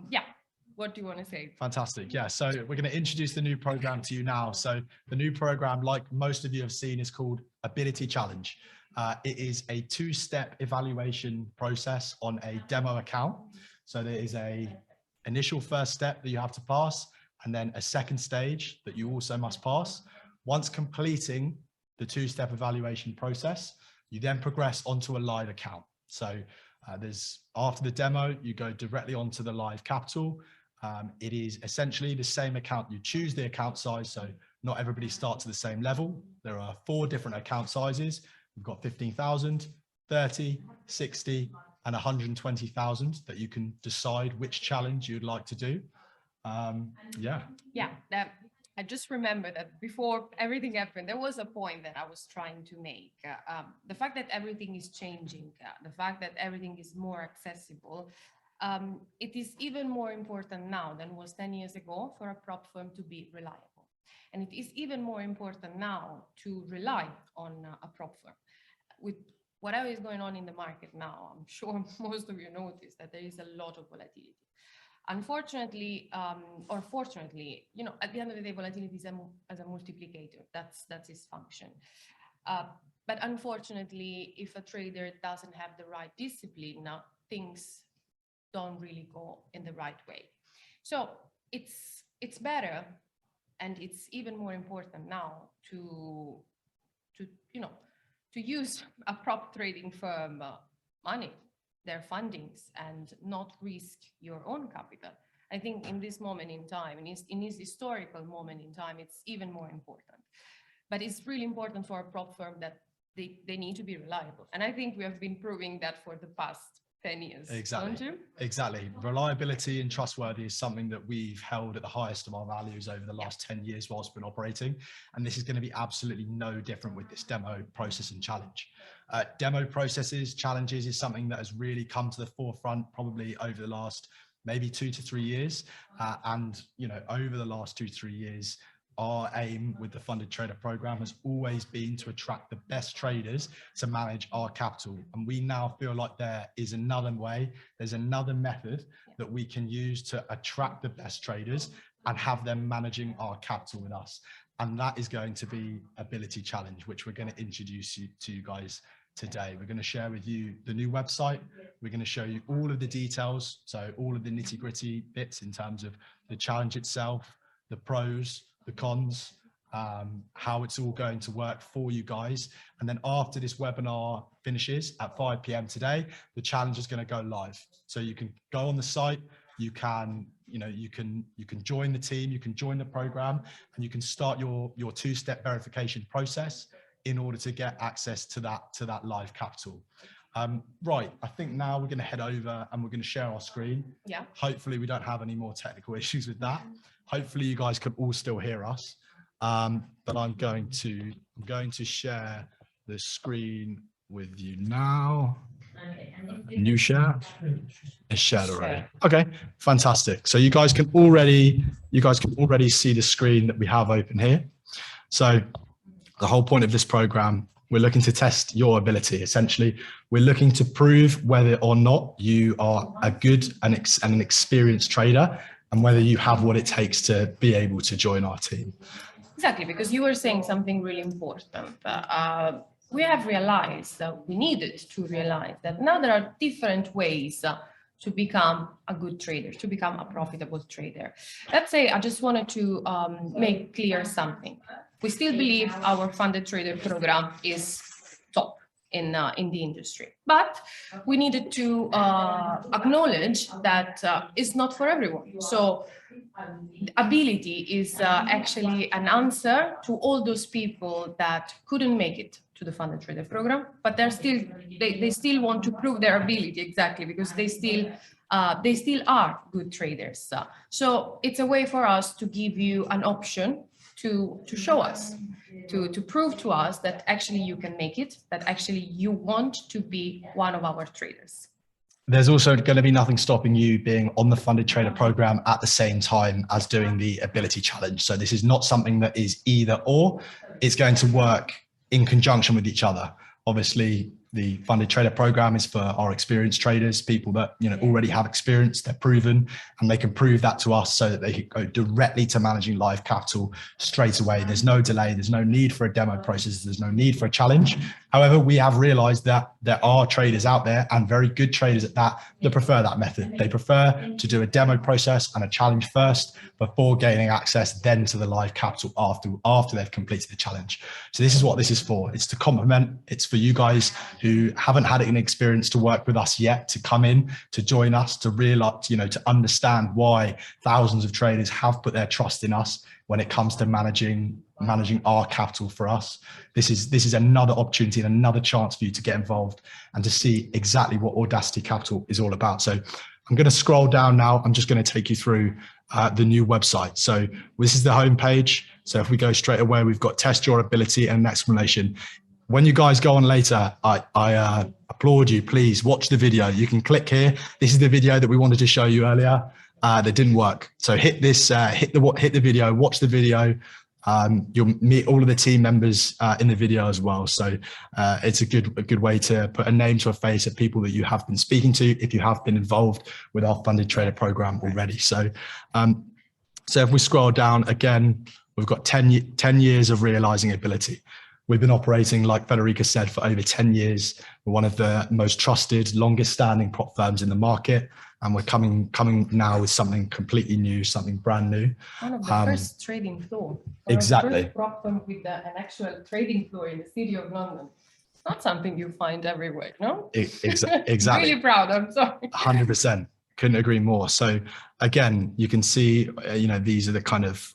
Yeah, what do you want to say? Fantastic. Yeah, so we're going to introduce the new program to you now. So the new program, like most of you have seen, is called Ability Challenge. It is a two-step evaluation process on a demo account. So there is a initial first step that you have to pass, and then a second stage that you also must pass. Once completing the two-step evaluation process, you then progress onto a live account. So after the demo, you go directly onto the live capital. It is essentially the same account. You choose the account size, so not everybody starts at the same level. There are 4 different account sizes. We've got 15,000, 30, 60, and 120,000 that you can decide which challenge you'd like to do. I just remember that before everything happened, there was a point that I was trying to make. The fact that everything is changing, the fact that everything is more accessible, it is even more important now than was 10 years ago for a prop firm to be reliable. And it is even more important now to rely on a prop firm. With whatever is going on in the market now, I'm sure most of you notice that there is a lot of volatility. Unfortunately, or fortunately, you know, at the end of the day, volatility is as a multiplicator. That's its function. But unfortunately, if a trader doesn't have the right discipline, things don't really go in the right way. So it's better, and it's even more important now to use a prop trading firm money, their fundings, and not risk your own capital. I think in this moment in time, in this historical moment in time, it's even more important. But it's really important for a prop firm that they need to be reliable. And I think we have been proving that for the past 10 years. Exactly. Don't you? Exactly. Reliability and trustworthy is something that we've held at the highest of our values over the last 10 years whilst been operating. And this is going to be absolutely no different with this demo process and challenge. Demo processes, challenges is something that has really come to the forefront probably over the last maybe 2 to 3 years. And, you know, over the last 2 to 3 years, our aim with the funded trader program has always been to attract the best traders to manage our capital. And we now feel like there is another way, there's another method that we can use to attract the best traders and have them managing our capital with us. And that is going to be Ability Challenge, which we're going to introduce to you guys today. We're going to share with you the new website. We're going to show you all of the details. So all of the nitty-gritty bits in terms of the challenge itself, the pros, the cons, how it's all going to work for you guys. And then after this webinar finishes at 5 p.m. today, the challenge is going to go live. So you can go on the site, you can join the team, you can join the program, and you can start your two-step verification process in order to get access to that live capital. Right, I think now we're going to head over and we're going to share our screen. Yeah. Hopefully we don't have any more technical issues with that. Hopefully you guys can all still hear us. But I'm going to share the screen with you now. New share. It's shared already. Okay, fantastic. So you guys can already see the screen that we have open here. So the whole point of this program, we're looking to test your ability. Essentially, we're looking to prove whether or not you are a good and an experienced trader, and whether you have what it takes to be able to join our team. Exactly, because you were saying something really important. We have realized that we needed to realize that now there are different ways to become a good trader, to become a profitable trader. Let's say I just wanted to make clear something. We still believe our funded trader program is top in the industry, but we needed to acknowledge that it's not for everyone. So ability is actually an answer to all those people that couldn't make it to the funded trader program, but they still want to prove their ability, exactly, because they still are good traders. So it's a way for us to give you an option to show us, to prove to us that actually you can make it, that actually you want to be one of our traders. There's also going to be nothing stopping you being on the funded trader program at the same time as doing the ability challenge. So this is not something that is either or. It's going to work in conjunction with each other. Obviously, the funded trader program is for our experienced traders, people that already have experience, they're proven, and they can prove that to us so that they can go directly to managing live capital straight away. There's no delay, there's no need for a demo process, there's no need for a challenge. However, we have realized that there are traders out there, and very good traders at that prefer that method. They prefer to do a demo process and a challenge first before gaining access then to the live capital after they've completed the challenge. So this is what this is for. It's to complement, it's for you guys who haven't had an experience to work with us yet, to come in, to join us, to realize, to understand why thousands of traders have put their trust in us when it comes to managing our capital for us. This is another opportunity and another chance for you to get involved and to see exactly what AudaCity Capital is all about. So I'm going to scroll down now. I'm just going to take you through the new website. So this is the homepage. So if we go straight away, we've got test your ability and an explanation. When you guys go on later, I applaud you. Please watch the video. You can click here. This is the video that we wanted to show you earlier that didn't work. So hit this, hit the video, watch the video. You'll meet all of the team members in the video as well. So it's a good way to put a name to a face of people that you have been speaking to if you have been involved with our funded trader program already. So if we scroll down again, we've got 10 years of realizing ability. We've been operating, like Federica said, for over 10 years. We're one of the most trusted, longest standing prop firms in the market. And we're coming now with something completely new, something brand new. One of the first trading floor. Exactly. First prop firm with an actual trading floor in the city of London. It's not something you find everywhere, no? Exactly. Really proud, I'm sorry. 100%. Couldn't agree more. So again, you can see, these are the kind of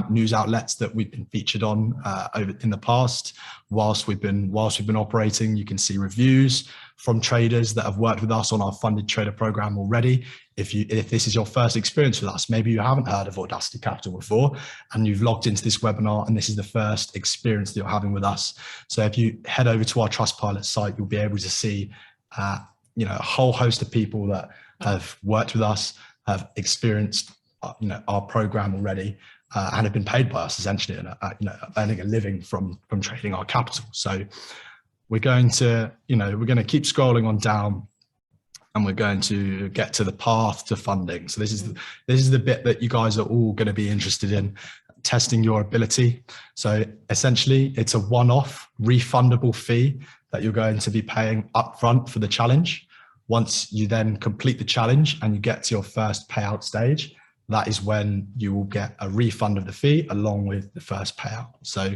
news outlets that we've been featured on over in the past. Whilst we've been operating, you can see reviews from traders that have worked with us on our funded trader program already. If this is your first experience with us, maybe you haven't heard of AudaCity Capital before, and you've logged into this webinar, and this is the first experience that you're having with us. So if you head over to our Trustpilot site, you'll be able to see, a whole host of people that have worked with us, have experienced, our program already, and have been paid by us essentially, and earning a living from trading our capital. So we're going to keep scrolling on down, and we're going to get to the path to funding. So this is the bit that you guys are all going to be interested in, testing your ability. So essentially, it's a one-off refundable fee that you're going to be paying upfront for the challenge. Once you then complete the challenge and you get to your first payout stage, that is when you will get a refund of the fee along with the first payout. So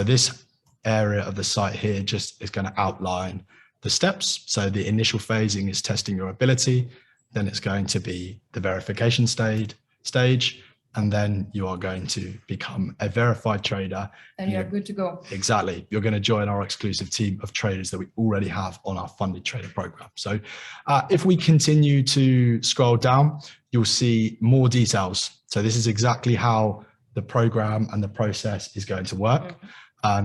this area of the site here just is going to outline the steps. So the initial phasing is testing your ability. Then it's going to be the verification stage. And then you are going to become a verified trader. And you're good to go. Exactly. You're going to join our exclusive team of traders that we already have on our funded trader program. So if we continue to scroll down, you'll see more details. So this is exactly how the program and the process is going to work.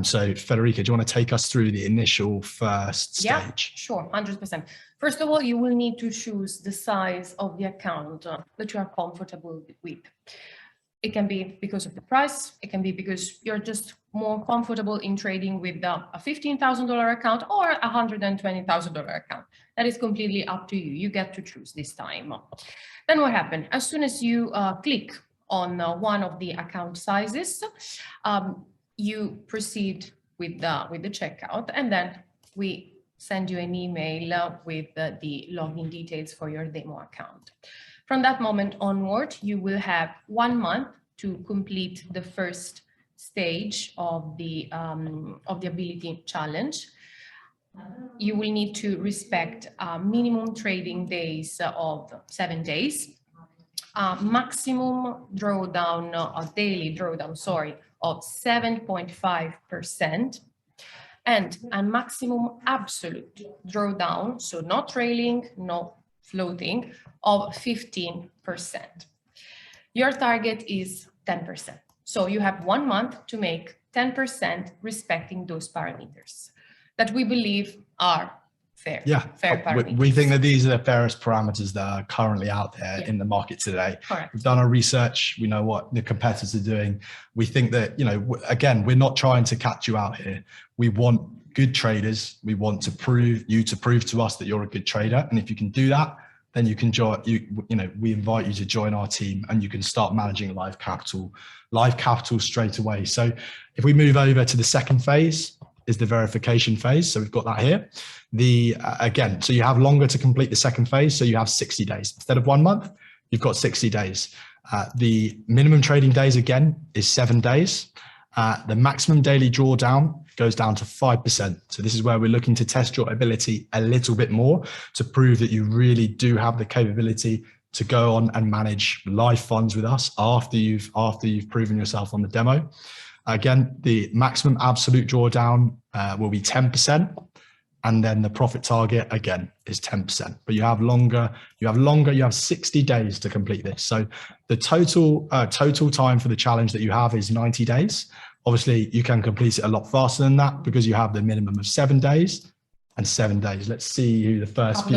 So Federica, do you want to take us through the initial first stage? Yeah, sure, 100%. First of all, you will need to choose the size of the account that you are comfortable with. It can be because of the price. It can be because you're just more comfortable in trading with a $15,000 account or a $120,000 account. That is completely up to you. You get to choose this time. Then what happens? As soon as you click on one of the account sizes, you proceed with the checkout, and then we send you an email with the login details for your demo account. From that moment onward, you will have 1 month to complete the first stage of the ability challenge. You will need to respect minimum trading days of 7 days, maximum drawdown, daily drawdown, sorry, of 7.5%, and a maximum absolute drawdown, so not trailing, no floating, of 15%. Your target is 10%. So you have 1 month to make 10% respecting those parameters that we believe are fair. Yeah, fair parameters. We think that these are the fairest parameters that are currently out there in the market today. Correct. We've done our research. We know what the competitors are doing. We think that, again, we're not trying to catch you out here. We want good traders. We want to prove to us that you're a good trader. And if you can do that, then you can join, we invite you to join our team and you can start managing live capital straight away. So if we move over to the second phase, is the verification phase. So we've got that here. Again, so you have longer to complete the second phase. So you have 60 days instead of 1 month, you've got 60 days. The minimum trading days again is 7 days. The maximum daily drawdown goes down to 5%. So this is where we're looking to test your ability a little bit more to prove that you really do have the capability to go on and manage live funds with us after you've proven yourself on the demo. Again, the maximum absolute drawdown will be 10%. And then the profit target again is 10%, but you have 60 days to complete this. So the total time for the challenge that you have is 90 days. Obviously you can complete it a lot faster than that because you have the minimum of 7 days and 7 days. Let's see who the first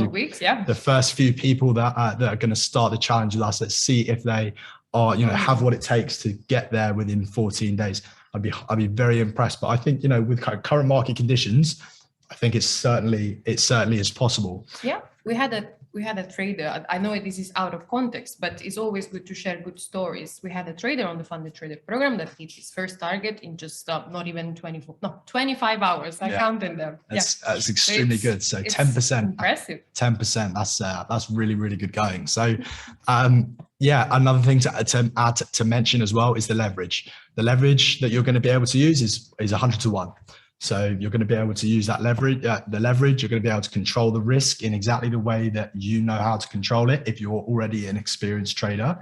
few people that are going to start the challenge with us. Let's see if they are, have what it takes to get there within 14 days. I'd be very impressed, but I think, with current market conditions, I think it certainly is possible. Yeah, we had a trader. I know this is out of context, but it's always good to share good stories. We had a trader on the funded trader program that hit his first target in just not even 25 hours. I counted them. That's extremely good. So 10%, impressive. 10%. That's really, really good going. So, another thing to add to mention as well is the leverage. The leverage that you're going to be able to use is 100 to 1. So you're going to be able to use that leverage, you're going to be able to control the risk in exactly the way that you know how to control it. If you're already an experienced trader,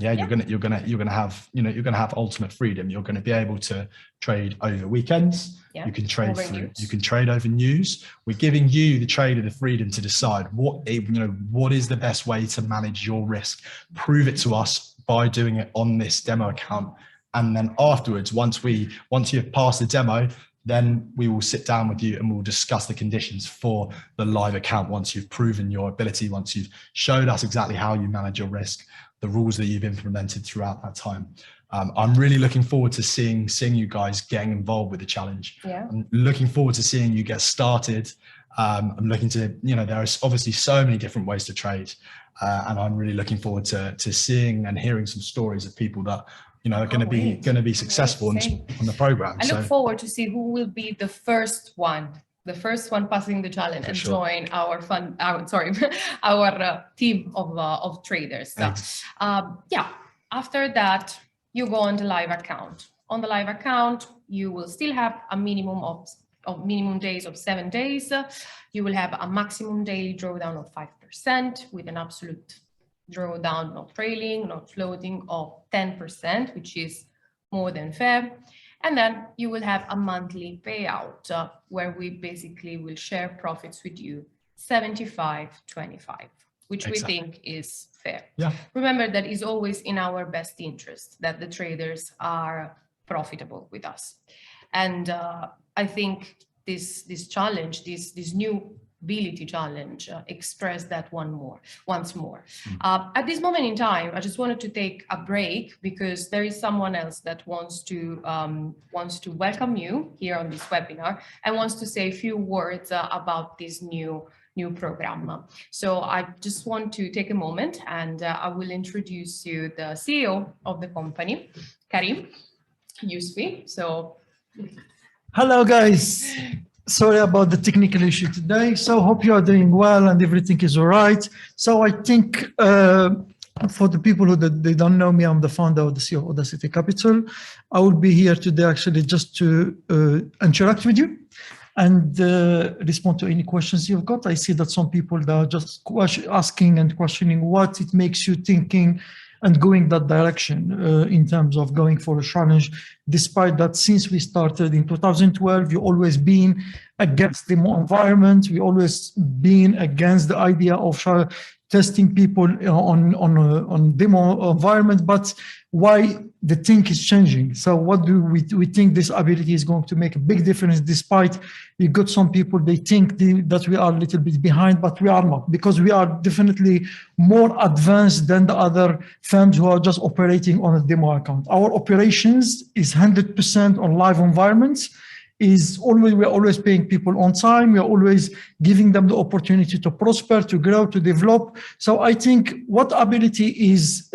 you're going to have ultimate freedom. You're going to be able to trade over weekends. Yeah. You can trade over news. We're giving you, the trader, the freedom to decide what is the best way to manage your risk. Prove it to us by doing it on this demo account. And then afterwards, once you've passed the demo, then we will sit down with you and we'll discuss the conditions for the live account. Once you've proven your ability, once you've showed us exactly how you manage your risk, the rules that you've implemented throughout that time. I'm really looking forward to seeing you guys getting involved with the challenge. Yeah. I'm looking forward to seeing you get started. I'm looking to, there is obviously so many different ways to trade. And I'm really looking forward to seeing and hearing some stories of people that are going to be successful on the program. I look forward to see who will be the first one passing the challenge and join our team of traders. After that, you go on the live account. On the live account, you will still have a minimum of minimum days of 7 days. You will have a maximum daily drawdown of 5% with an absolute drawdown, not trailing, not floating, of 10%, which is more than fair. And then you will have a monthly payout where we basically will share profits with you, 75-25, which we think is fair. Yeah. Remember that is always in our best interest that the traders are profitable with us. And I think this challenge, this new ability challenge expressed that once more. At this moment in time, I just wanted to take a break because there is someone else that wants to welcome you here on this webinar and wants to say a few words about this new program. So I just want to take a moment and I will introduce you the CEO of the company, Karim Yousfi. So, hello guys. Sorry about the technical issue today. So hope you are doing well and everything is all right. So I think for the people they don't know me, I'm the founder of the CEO of AudaCity Capital. I will be here today actually just to interact with you and respond to any questions you've got. I see that some people that are just asking and questioning what it makes you thinking and going that direction in terms of going for a challenge, despite that since we started in 2012, you've always been against demo environment. We always been against the idea of testing people on demo environment, but why the thing is changing. So what do we think this ability is going to make a big difference, despite you got some people, they think that we are a little bit behind, but we are not, because we are definitely more advanced than the other firms who are just operating on a demo account. Our operations is 100% on live environments. is always, we're always paying people on time. We're always giving them the opportunity to prosper, to grow, to develop. So I think what Ability is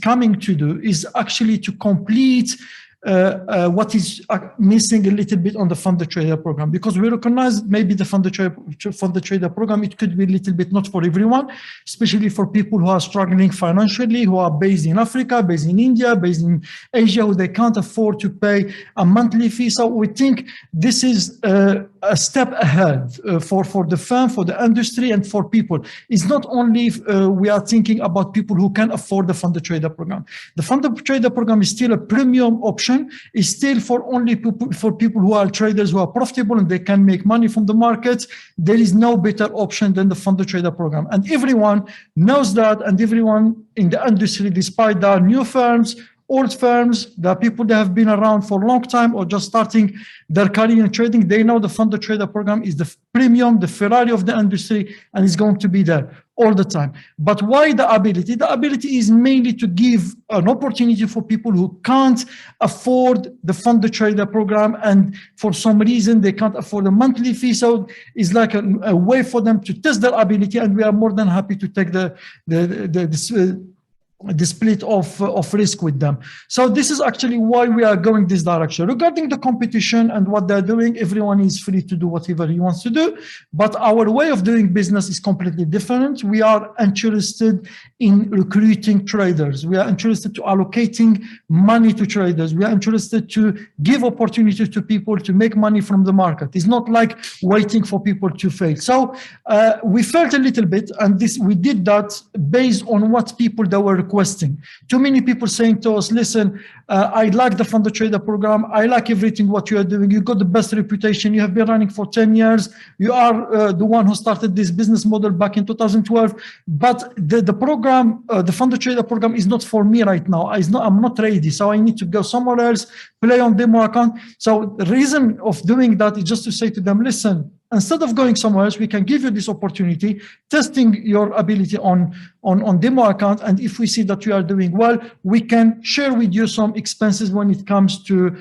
coming to do is actually to complete what is missing a little bit on the funded trader program, because we recognize maybe the funded trader program, it could be a little bit not for everyone, especially for people who are struggling financially, who are based in Africa, based in India, based in Asia, who they can't afford to pay a monthly fee. So we think this is a step ahead for the firm, for the industry, and for people. It's not only we are thinking about people who can afford the funded trader program. The funded trader program is still a premium option. Is still for only people who are traders who are profitable and they can make money from the markets. There is no better option than the funded trader program, and everyone knows that. And everyone in the industry, despite there are new firms, old firms, there are people that have been around for a long time or just starting their career in trading, they know the funded trader program is the premium, the Ferrari of the industry, and it's going to be there all the time. But why the Ability? The Ability is mainly to give an opportunity for people who can't afford the funded trader program, and for some reason they can't afford a monthly fee. So it's like a way for them to test their ability, and we are more than happy to take the split of risk with them. So this is actually why we are going this direction. Regarding the competition and what they're doing, everyone is free to do whatever he wants to do, but our way of doing business is completely different. We are interested in recruiting traders. We are interested to allocating money to traders. We are interested to give opportunities to people to make money from the market. It's not like waiting for people to fail. So we felt a little bit, and we did that based on what people that were requesting. Too many people saying to us, listen, I like the funded trader program. I like everything what you are doing. You got the best reputation. You have been running for 10 years. You are the one who started this business model back in 2012. But the program, the funded trader program is not for me right now. I'm not ready. So I need to go somewhere else, play on demo account. So the reason of doing that is just to say to them, listen, instead of going somewhere else, we can give you this opportunity, testing your ability on demo account. And if we see that you are doing well, we can share with you some expenses when it comes to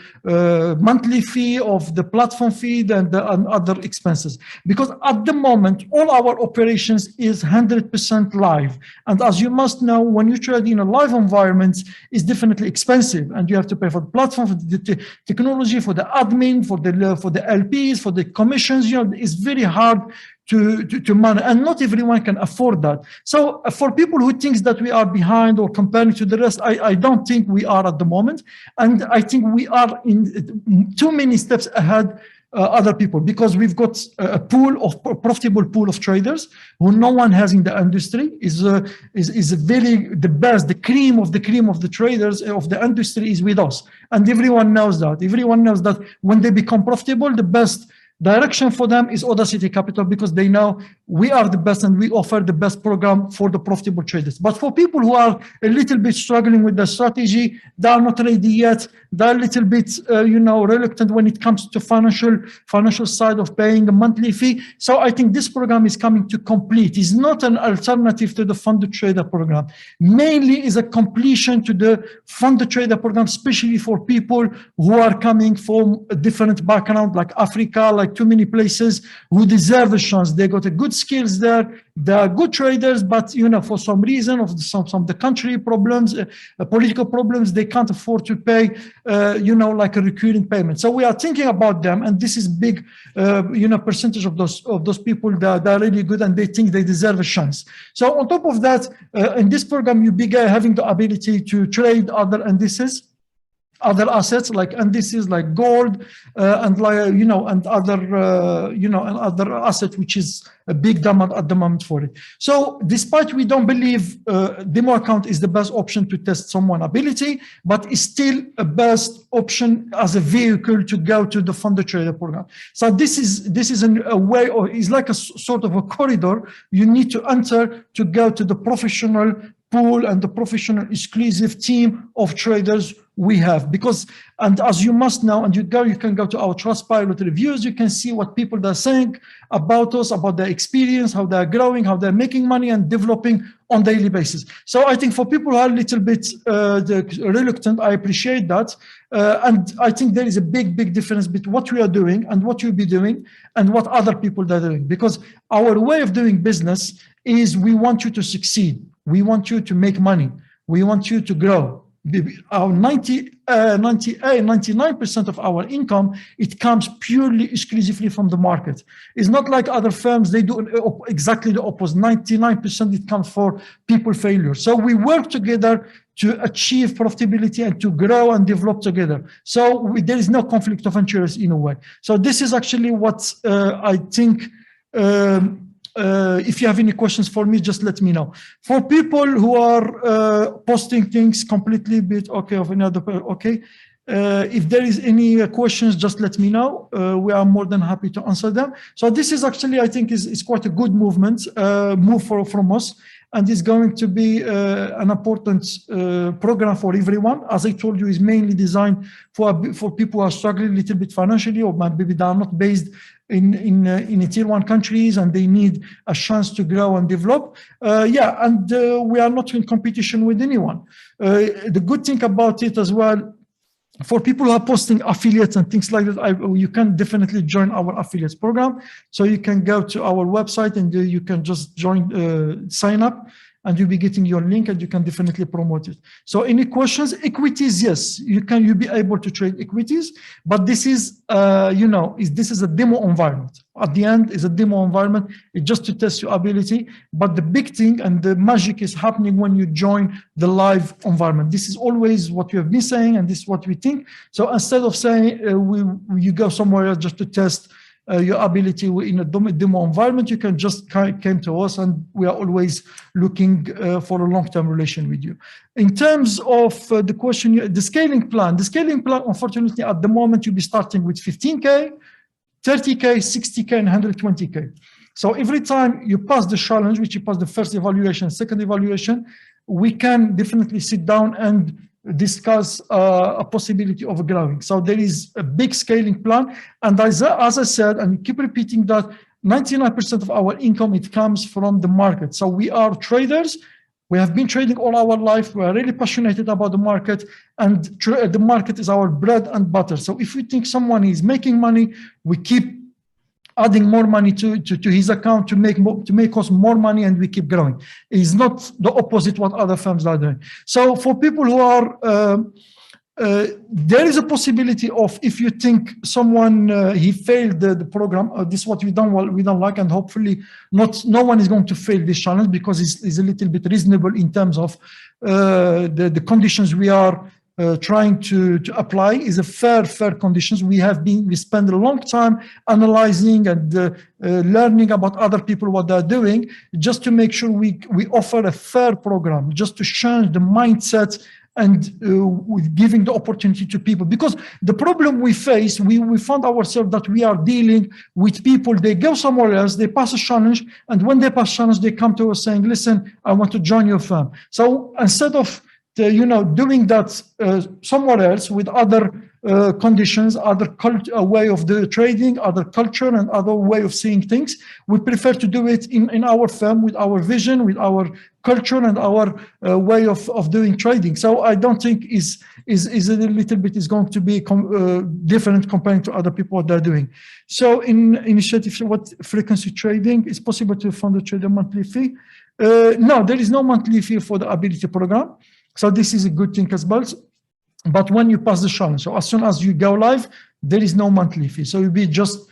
monthly fee of the platform fee and other expenses. Because at the moment, all our operations is 100% live. And as you must know, when you trade in a live environment, it's definitely expensive. And you have to pay for the platform, for the technology, for the admin, for the LPs, for the commissions. You know, it's very hard to manage, and not everyone can afford that. So for people who think that we are behind or comparing to the rest, I don't think we are at the moment. And I think we are in too many steps ahead other people, because we've got a profitable pool of traders who no one has in the industry. Is the best, the cream of the traders of the industry is with us, and everyone knows that. Everyone knows that when they become profitable, the best direction for them is AudaCity Capital, because they know we are the best and we offer the best program for the profitable traders. But for people who are a little bit struggling with the strategy, they are not ready yet. They're a little bit, reluctant when it comes to financial side of paying a monthly fee. So I think this program is coming to complete. It's not an alternative to the funded trader program. Mainly is a completion to the funded trader program, especially for people who are coming from a different background, like Africa, like too many places, who deserve a chance. They got a good skills there. They are good traders, but for some reason of some of the country problems, political problems, they can't afford to pay, like a recurring payment. So we are thinking about them, and this is big, percentage of those people that are really good and they think they deserve a chance. So on top of that, in this program, you begin having the ability to trade other indices, other assets like indices like gold and other assets, which is a big demand at the moment for it. So despite we don't believe demo account is the best option to test someone's ability, but it's still a best option as a vehicle to go to the funded trader program. So this is a way, or is like a sort of a corridor you need to enter to go to the professional pool and the professional exclusive team of traders we have. Because, and as you must know, and you can go to our Trustpilot reviews, you can see what people are saying about us, about their experience, how they're growing, how they're making money and developing on daily basis. So I think for people who are a little bit reluctant, I appreciate that. And I think there is a big difference between what we are doing and what you'll be doing and what other people are doing. Because our way of doing business is we want you to succeed. We want you to make money. We want you to grow. Our 99% of our income, it comes purely exclusively from the market. It's not like other firms, they do exactly the opposite. 99% it comes for people failure. So we work together to achieve profitability and to grow and develop together. So there is no conflict of interest in a way. So this is actually what I think. If you have any questions for me, just let me know. For people who are posting things completely bit okay of another, okay. If there is any questions, just let me know. We are more than happy to answer them. So this is actually, I think, is quite a good move from us. And it's going to be an important program for everyone. As I told you, is mainly designed for people who are struggling a little bit financially, or maybe they are not based in tier 1 countries and they need a chance to grow and develop. We are not in competition with anyone. The good thing about it as well, for people who are posting affiliates and things like that, you can definitely join our affiliates program. So you can go to our website and you can just join, sign up, and you'll be getting your link and you can definitely promote it. So any questions? Equities, yes, you'll be able to trade equities, but this is, this is a demo environment. At the end, it's a demo environment. It's just to test your ability. But the big thing and the magic is happening when you join the live environment. This is always what we have been saying, and this is what we think. So instead of saying you go somewhere else just to test your ability in a demo environment, you can just come to us, and we are always looking for a long-term relation with you. In terms of the question, the scaling plan, unfortunately, at the moment, you'll be starting with 15K, 30K, 60K, and 120K. So every time you pass the challenge, which you pass the first evaluation, second evaluation, we can definitely sit down and discuss a possibility of growing. So there is a big scaling plan. And as I said, and keep repeating that, 99% of our income, it comes from the market. So we are traders. We have been trading all our life. We are really passionate about the market, and the market is our bread and butter. So if we think someone is making money, we keep adding more money to his account to make us more money, and we keep growing. It's not the opposite what other firms are doing. So for people who are, there is a possibility of, if you think someone he failed the program, this is what we don't like, and hopefully no one is going to fail this challenge, because it's a little bit reasonable in terms of the conditions we are trying to apply is a fair conditions. We spend a long time analyzing and learning about other people, what they're doing, just to make sure we offer a fair program, just to change the mindset and giving the opportunity to people. Because the problem we face, we found ourselves that we are dealing with people, they go somewhere else, they pass a challenge, and when they pass challenge, they come to us saying, listen, I want to join your firm. So instead of doing that somewhere else with other conditions, other way of the trading, other culture, and other way of seeing things, we prefer to do it in our firm with our vision, with our culture, and our way of doing trading. So I don't think is a little bit is going to be different compared to other people what they're doing. So in initiative, what frequency trading is possible to fund a trader monthly fee? No, there is no monthly fee for the ability program. So this is a good thing as well. But when you pass the challenge, so as soon as you go live, there is no monthly fee. So you'll be just,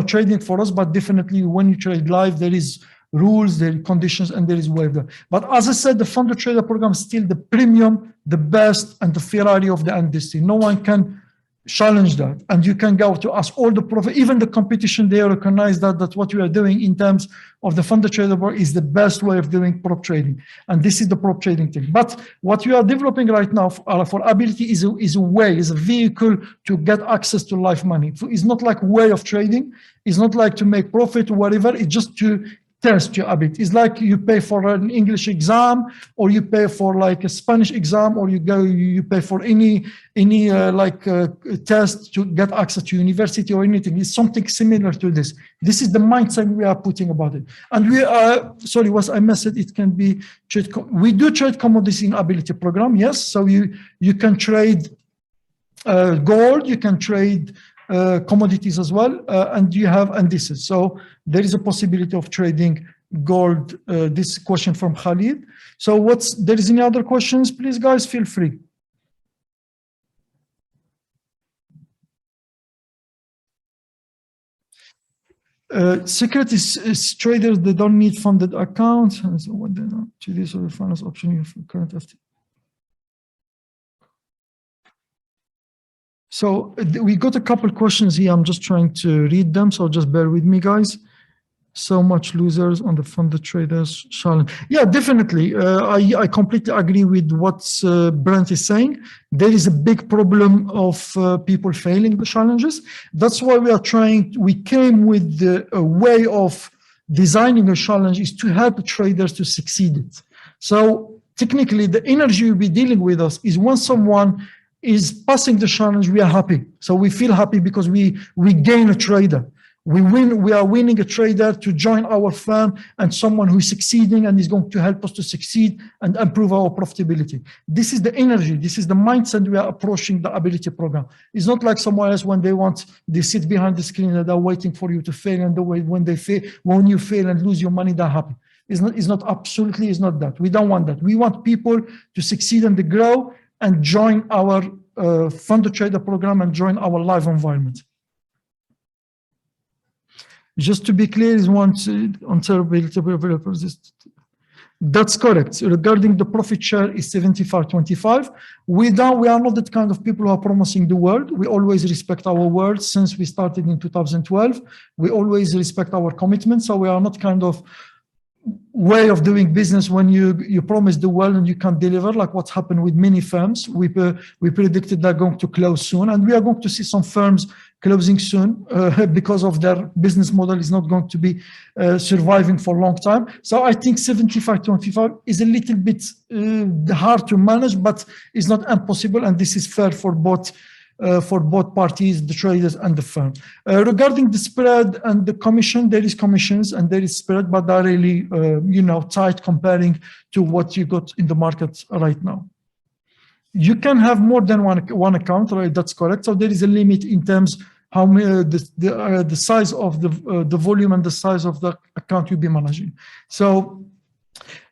trading for us, but definitely when you trade live, there is rules, there are conditions, and there is waiver. But as I said, the Founder Trader program is still the premium, the best, and the Ferrari of the industry. No one can challenge that. And you can go to us, all the even the competition, they recognize that what we are doing in terms of the Founder Trader program is the best way of doing prop trading. And this is the prop trading thing. But what we are developing right now for Ability is a vehicle to get access to live money. It's not like way of trading. It's not like to make profit or whatever. It's just to test your ability. It's like you pay for an English exam, or you pay for like a Spanish exam, or you pay for any test to get access to university or anything. It's something similar to this. This is the mindset we are putting about it. And we are, sorry, was I missed it? It can be trade. We do trade commodities in ability program, yes. So you can trade gold, you can trade commodities as well, and you have indices. So there is a possibility of trading gold. This question from Khalid. So there is any other questions? Please, guys, feel free. Securities traders, they don't need funded accounts. And so what they know to this or finance option for current FT. So we got a couple questions here. I'm just trying to read them, so just bear with me, guys. So much losers on the funded traders challenge. Yeah, definitely. I completely agree with what Brent is saying. There is a big problem of people failing the challenges. That's why we came with a way of designing a challenge is to help traders to succeed it. So technically, the energy you'll be dealing with us is when someone is passing the challenge, we are happy. So we feel happy because we gain a trader. We are winning a trader to join our firm, and someone who is succeeding and is going to help us to succeed and improve our profitability. This is the energy, this is the mindset we are approaching the ability program. It's not like someone else when they sit behind the screen and they're waiting for you to fail, and when you fail and lose your money, they're happy. It's not that. We don't want that. We want people to succeed and to grow and join our funded trader program and join our live environment. Just to be clear, is one on developers. That's correct. Regarding the profit share is 75-25. We are not that kind of people who are promising the world. We always respect our word since we started in 2012. We always respect our commitments. So we are not kind of way of doing business when you promise the world and you can't deliver, like what's happened with many firms. We predicted they're going to close soon, and we are going to see some firms closing soon because of their business model is not going to be surviving for a long time. So I think 75-25 is a little bit hard to manage, but it's not impossible, and this is fair for both parties, the traders and the firm. Regarding the spread and the commission, there is commissions and there is spread, but they're really, tight comparing to what you got in the market right now. You can have more than one account, right? That's correct. So there is a limit in terms how many, the size of the volume and the size of the account you'll be managing. So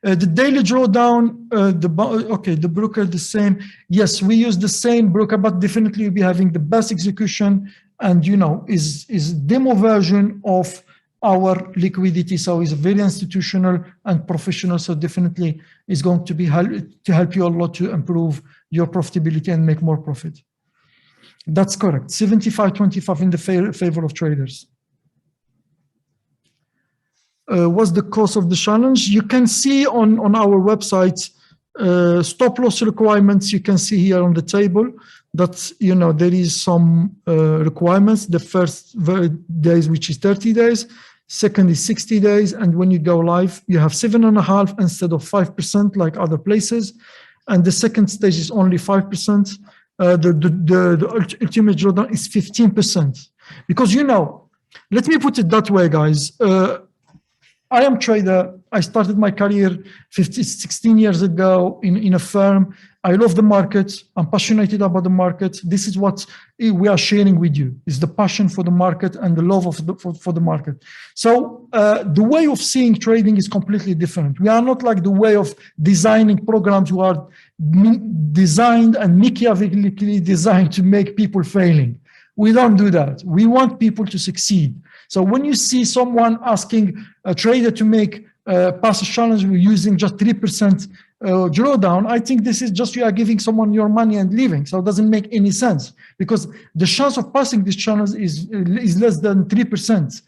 the daily drawdown, the broker the same. Yes, we use the same broker, but definitely you'll be having the best execution, and is demo version of our liquidity. So it's very institutional and professional. So definitely is going to be to help you a lot to improve your profitability and make more profit. That's correct. 75-25 in the favor of traders. What's the cost of the challenge? You can see on our website stop loss requirements. You can see here on the table that there is some requirements. The first days, which is 30 days, second is 60 days, and when you go live, you have 7.5% instead of 5% like other places, and the second stage is only 5%. The ultimate drawdown is 15%, because let me put it that way, guys. I am a trader. I started my career 16 years ago in a firm. I love the market. I'm passionate about the market. This is what we are sharing with you, is the passion for the market and the love for the market. So the way of seeing trading is completely different. We are not like the way of designing programs who are designed and Machiavellically designed to make people failing. We don't do that. We want people to succeed. So when you see someone asking a trader to make pass a challenge using just 3% drawdown, I think this is just you are giving someone your money and leaving. So it doesn't make any sense, because the chance of passing this challenge is less than 3%.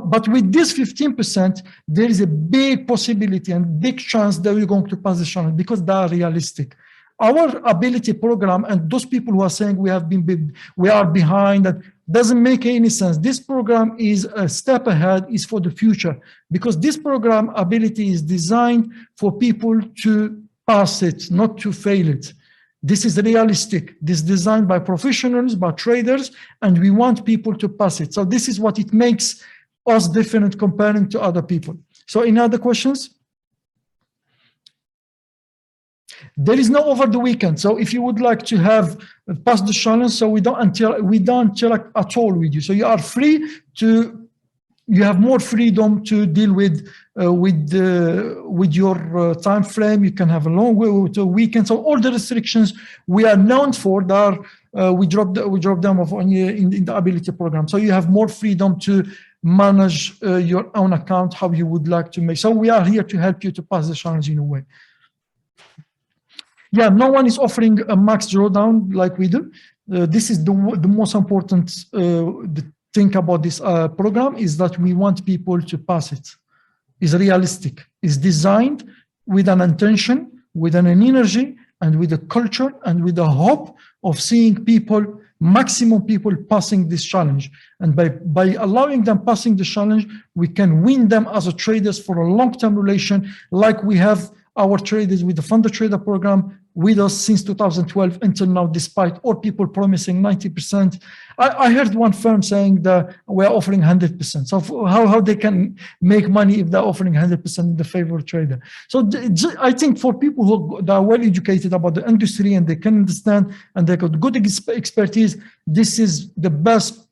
But with this 15%, there is a big possibility and big chance that we're going to pass the challenge, because they are realistic. Our ability program, and those people who are saying we are behind, and doesn't make any sense. This program is a step ahead, is for the future, because this program ability is designed for people to pass it, not to fail it. This is realistic. This is designed by professionals, by traders, and we want people to pass it. So this is what it makes us different comparing to other people. So any other questions? There is no over the weekend. So if you would like to have pass the challenge, so we don't interact at all with you. So you are free to, you have more freedom to deal with your time frame. You can have a long weekend. So all the restrictions we are known for, that we drop them off on you in the ability program. So you have more freedom to manage your own account how you would like to make. So we are here to help you to pass the challenge in a way. Yeah, no one is offering a max drawdown like we do. This is the most important thing about this program, is that we want people to pass it. It's realistic. It's designed with an intention, with an energy, and with a culture, and with the hope of seeing people, maximum people passing this challenge. And by allowing them passing the challenge, we can win them as a traders for a long-term relation, like we have our traders with the Founder Trader program with us since 2012 until now, despite all people promising 90%. I heard one firm saying that we're offering 100%. So how they can make money if they're offering 100% in the favor of trader? So I think for people who are well educated about the industry and they can understand and they got good expertise, this is the best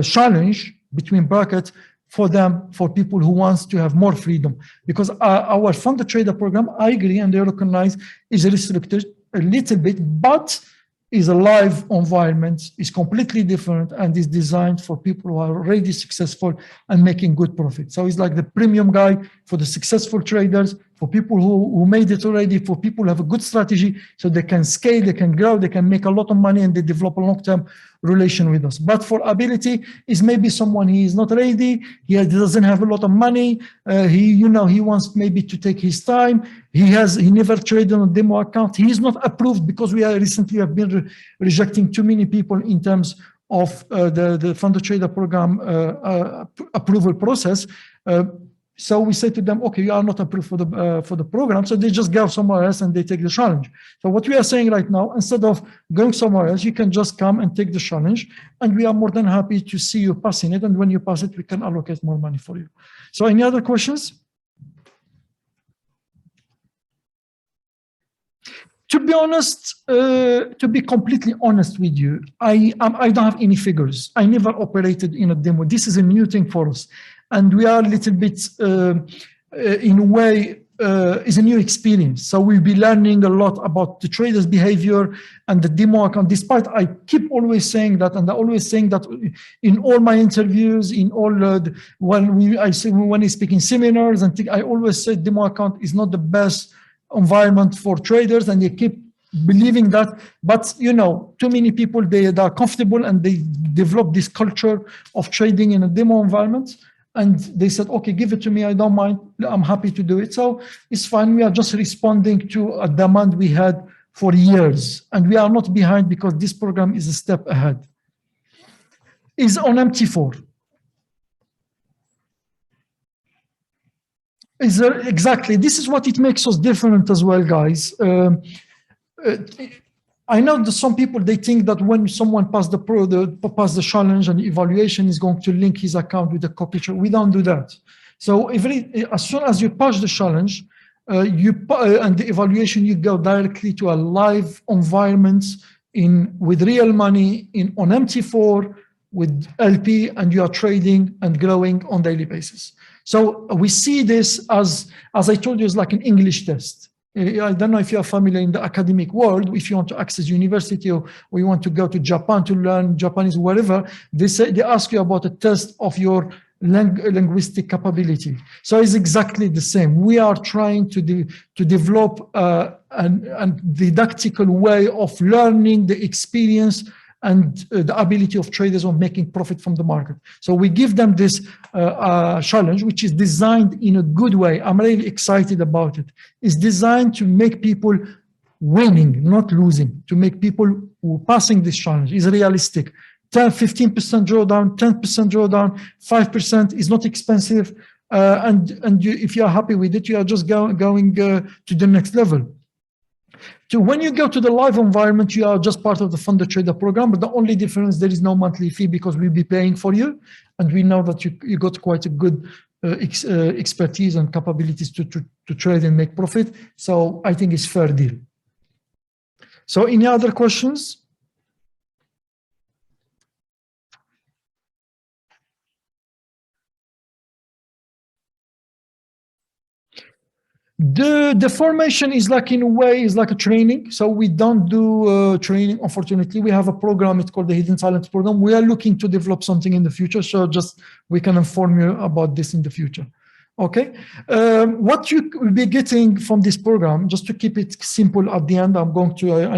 challenge between brackets for them, for people who wants to have more freedom. Because our Founder Trader program, I agree, and they recognize, is restricted a little bit, but is a live environment, is completely different, and is designed for people who are already successful and making good profit. So it's like the premium guide for the successful traders, for people who made it already, for people who have a good strategy, so they can scale, they can grow, they can make a lot of money, and they develop a long-term relation with us. But for ability, is maybe someone he is not ready, he doesn't have a lot of money, he wants maybe to take his time, he never traded on a demo account, he is not approved, because we recently have been rejecting too many people in terms of the Founder Trader program approval process. So we say to them, okay, you are not approved for the program, so they just go somewhere else and they take the challenge. So what we are saying right now, instead of going somewhere else, you can just come and take the challenge, and we are more than happy to see you passing it. And when you pass it, we can allocate more money for you. So any other questions? To be honest, to be completely honest with you, I don't have any figures. I never operated in a demo. This is a new thing for us. And we are a little bit, in a way, is a new experience. So we'll be learning a lot about the traders' behavior and the demo account, despite I keep always saying that, and I'm always saying that in all my interviews, in all, when I speak in seminars and things, I always say demo account is not the best environment for traders, and they keep believing that. But too many people, they are comfortable and they develop this culture of trading in a demo environment. And they said, okay, give it to me. I don't mind. I'm happy to do it. So it's fine. We are just responding to a demand we had for years. And we are not behind, because this program is a step ahead. Is on MT4. Exactly. This is what it makes us different as well, guys. I know that some people, they think that when someone pass the challenge and evaluation is going to link his account with the copy. We don't do that. So as soon as you pass the challenge, and the evaluation, you go directly to a live environment with real money on MT4 with LP, and you are trading and growing on daily basis. So we see this as I told you, is like an English test. I don't know if you are familiar in the academic world. If you want to access university, or you want to go to Japan to learn Japanese, wherever, they ask you about a test of your linguistic capability. So it's exactly the same. We are trying to develop a didactical way of learning the experience and the ability of traders on making profit from the market. So we give them this challenge, which is designed in a good way. I'm really excited about it. It's designed to make people winning, not losing, to make people who passing this challenge. Is realistic. 10, 15% drawdown, 10% drawdown, 5% is not expensive. If you are happy with it, you are just going to the next level. When you go to the live environment, you are just part of the Fund Trader program, but the only difference, there is no monthly fee because we'll be paying for you. And we know that you got quite a good expertise and capabilities to trade and make profit. So I think it's fair deal. So any other questions? The formation is like, in a way, is like a training. So we don't do training, unfortunately. We have a program, it's called the Hidden Talents Program. We are looking to develop something in the future. So just, we can inform you about this in the future. Okay. What you will be getting from this program, just to keep it simple at the end, I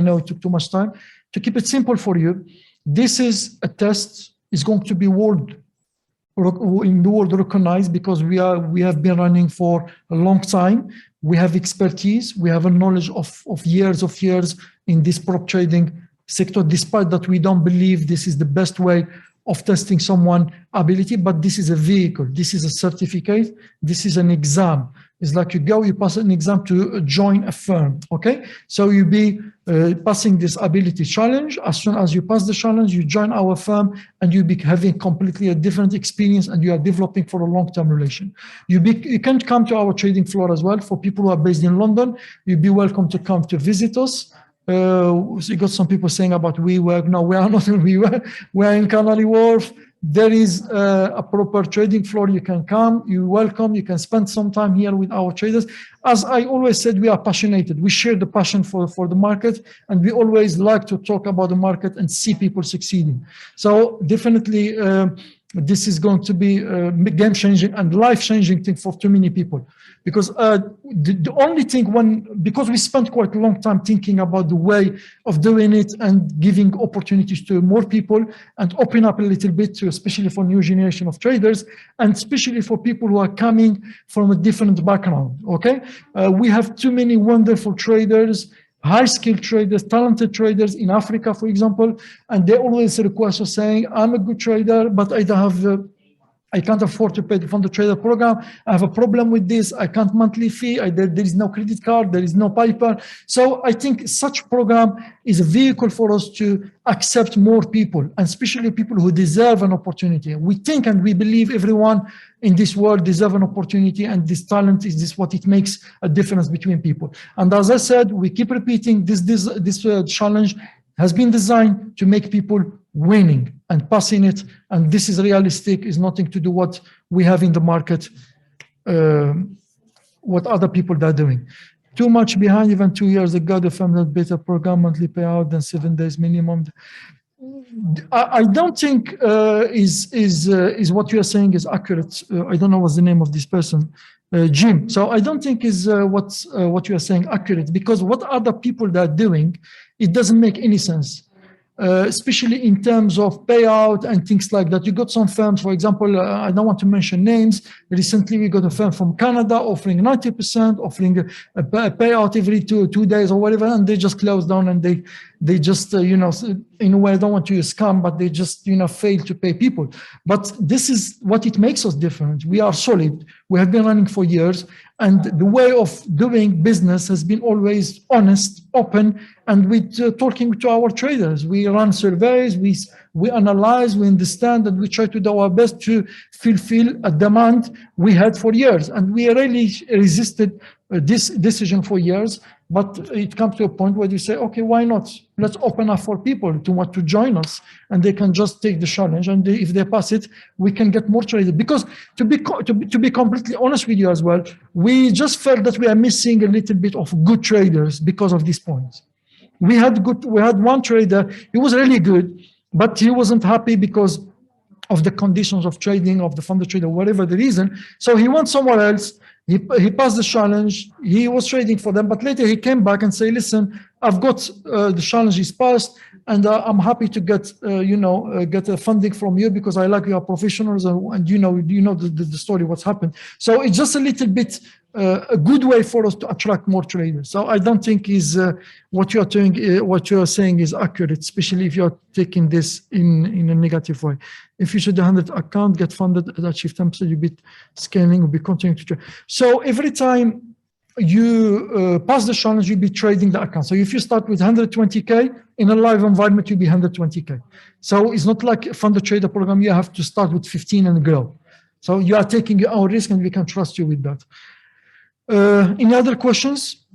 know it took too much time. To keep it simple for you, this is a test, is going to be in the world recognized because we have been running for a long time. We have expertise. We have a knowledge of years in this prop trading sector, despite that we don't believe this is the best way of testing someone's ability, but this is a vehicle. This is a certificate. This is an exam. It's like you pass an exam to join a firm, okay? So you'll be passing this ability challenge. As soon as you pass the challenge, you join our firm and you'll be having completely a different experience and you are developing for a long-term relation. You can come to our trading floor as well. For people who are based in London, you'll be welcome to come to visit us. So you got some people saying about WeWork. No, we are not in WeWork. We are in Canary Wharf. There is a proper trading floor. You can come, you're welcome. You can spend some time here with our traders. As I always said, we are passionate. We share the passion for the market, and we always like to talk about the market and see people succeeding. So definitely, this is going to be a game-changing and life-changing thing for too many people. Because the only thing, because we spent quite a long time thinking about the way of doing it and giving opportunities to more people and open up a little bit to, especially for new generation of traders, and especially for people who are coming from a different background, okay? We have too many wonderful traders, high-skilled traders, talented traders in Africa, for example, and they always request us saying, I'm a good trader, but I can't afford to pay the Fund Trader program. I have a problem with this. I can't monthly fee. There is no credit card. There is no PayPal. So I think such program is a vehicle for us to accept more people, and especially people who deserve an opportunity. We think and we believe everyone in this world deserves an opportunity, and this talent is what it makes a difference between people. And as I said, we keep repeating this challenge has been designed to make people winning and passing it, and this is realistic. Is nothing to do what we have in the market, what other people are doing. Too much behind. Even 2 years ago, the firm had better program monthly payout than 7 days minimum. I don't think is what you are saying is accurate. I don't know what's the name of this person, Jim. So I don't think is what you are saying accurate, because what other people that are doing, it doesn't make any sense. Especially in terms of payout and things like that. You got some firms, for example, I don't want to mention names. Recently, we got a firm from Canada offering 90%, offering a payout every two days or whatever, and they just closed down, and they just, in a way, I don't want to use scam, but they just, fail to pay people. But this is what it makes us different. We are solid. We have been running for years, and the way of doing business has been always honest, open, and with talking to our traders. We run surveys, we analyze, we understand, and we try to do our best to fulfill a demand we had for years. And we really resisted this decision for years, but it comes to a point where you say, okay, why not? Let's open up for people to want to join us, and they can just take the challenge, and if they pass it, we can get more traders. Because to be completely honest with you as well, we just felt that we are missing a little bit of good traders because of these points. We had one trader, he was really good, but he wasn't happy because of the conditions of trading of the Fund Trader, whatever the reason. So he went somewhere else. He passed the challenge. He was trading for them, but later he came back and said, "Listen, I've got the challenge is passed, and I'm happy to get get funding from you because I like your professionals, and you know the story what's happened." So it's just a little bit a good way for us to attract more traders. So I don't think is what you are doing, what you are saying is accurate, especially if you are taking this in a negative way. If you should 100 account get funded at achieve 10%, you'll be scaling, you'll be continuing to trade. So every time you pass the challenge, you'll be trading the account. So if you start with 120K in a live environment, you'll be 120K. So it's not like a funded trader program. You have to start with 15 and grow. So you are taking your own risk and we can trust you with that. Any other questions?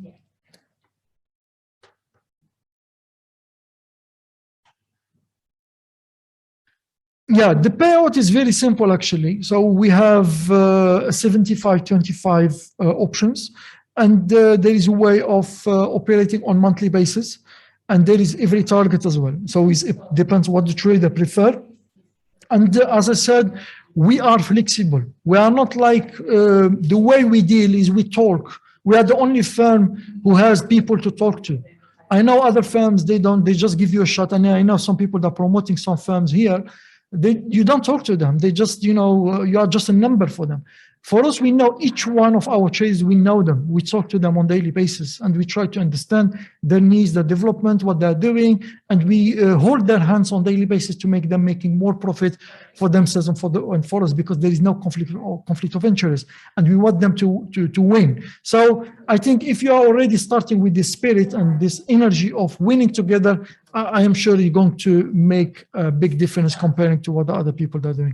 Yeah, the payout is very simple actually. So we have 75-25 options, and there is a way of operating on monthly basis, and there is every target as well. So it depends what the trader prefer. And as I said, we are flexible. We are not like the way we deal is we talk. We are the only firm who has people to talk to. I know other firms, they just give you a shot. And I know some people that are promoting some firms here. You don't talk to them. They just, you are just a number for them. For us, we know each one of our traders, we know them. We talk to them on a daily basis, and we try to understand their needs, their development, what they're doing, and we hold their hands on a daily basis to make them making more profit for themselves and for us, because there is no conflict of interest, and we want them to win. So I think if you are already starting with this spirit and this energy of winning together, I am sure you're going to make a big difference comparing to what the other people are doing.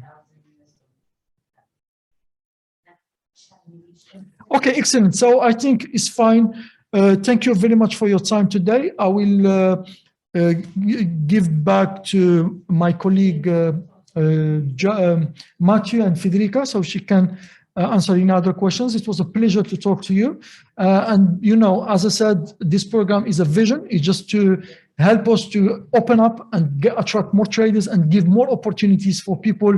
Okay, excellent. So I think it's fine. Thank you very much for your time today. I will give back to my colleague Matthew and Federica, so she can answer any other questions. It was a pleasure to talk to you. And as I said, this program is a vision. It's just to help us to open up and attract more traders and give more opportunities for people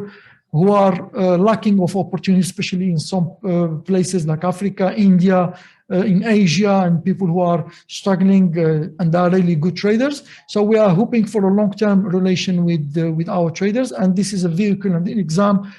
who are lacking of opportunities, especially in some places like Africa, India, in Asia, and people who are struggling and are really good traders. So we are hoping for a long-term relation with our traders, and this is a vehicle and an exam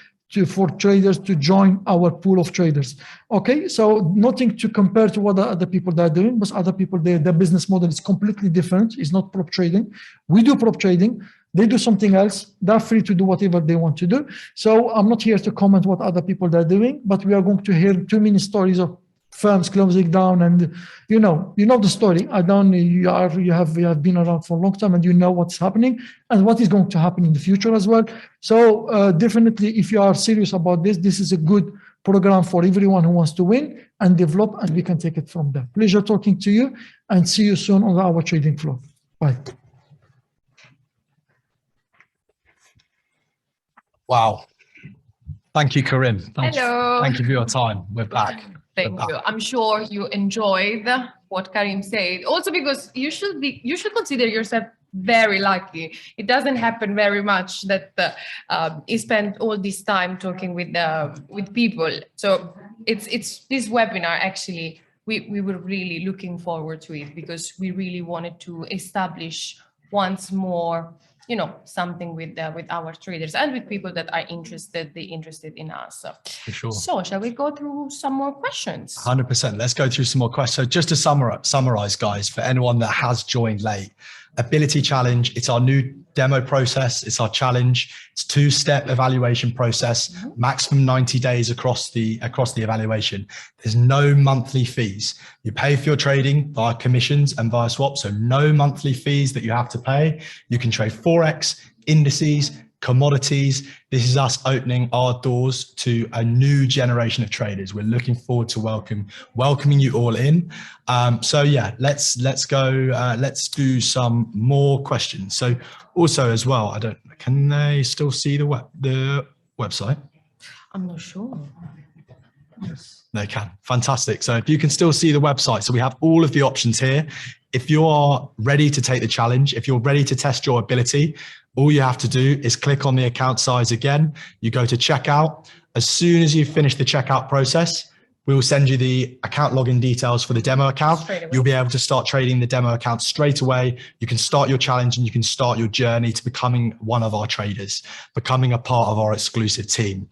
for traders to join our pool of traders. Okay, so nothing to compare to what other people are doing, but other people, their business model is completely different. It's not prop trading. We do prop trading. They do something else. They're free to do whatever they want to do. So I'm not here to comment what other people are doing, but we are going to hear too many stories of firms closing down, and you know the story. You have been around for a long time, and you know what's happening and what is going to happen in the future as well. So definitely, if you are serious about this is a good program for everyone who wants to win and develop, and we can take it from there. Pleasure talking to you, and see you soon on our trading floor. Bye. Wow. Thank you, Corinne. Hello. Thank you for your time. We're back. Thank you. I'm sure you enjoyed what Karim said. Also, because you should consider yourself very lucky. It doesn't happen very much that you spend all this time talking with people. So it's this webinar actually. We were really looking forward to it, because we really wanted to establish once more, something with our traders and with people that are interested in us. For sure. So shall we go through some more questions? 100%. Let's go through some more questions. So just to summarize, guys, for anyone that has joined late, Ability Challenge, it's our new demo process. It's our challenge. It's a 2-step evaluation process, maximum 90 days across the evaluation. There's no monthly fees. You pay for your trading via commissions and via swaps. So no monthly fees that you have to pay. You can trade Forex, indices, commodities. This is us opening our doors to a new generation of traders. We're looking forward to welcoming you all in. So yeah, let's go. Let's do some more questions. So also as well, can they still see the website? I'm not sure. Yes. They can. Fantastic. So if you can still see the website, so we have all of the options here. If you are ready to take the challenge, if you're ready to test your ability, all you have to do is click on the account size again. You go to checkout. As soon as you finish the checkout process, we will send you the account login details for the demo account. You'll be able to start trading the demo account straight away. You can start your challenge, and you can start your journey to becoming one of our traders, becoming a part of our exclusive team.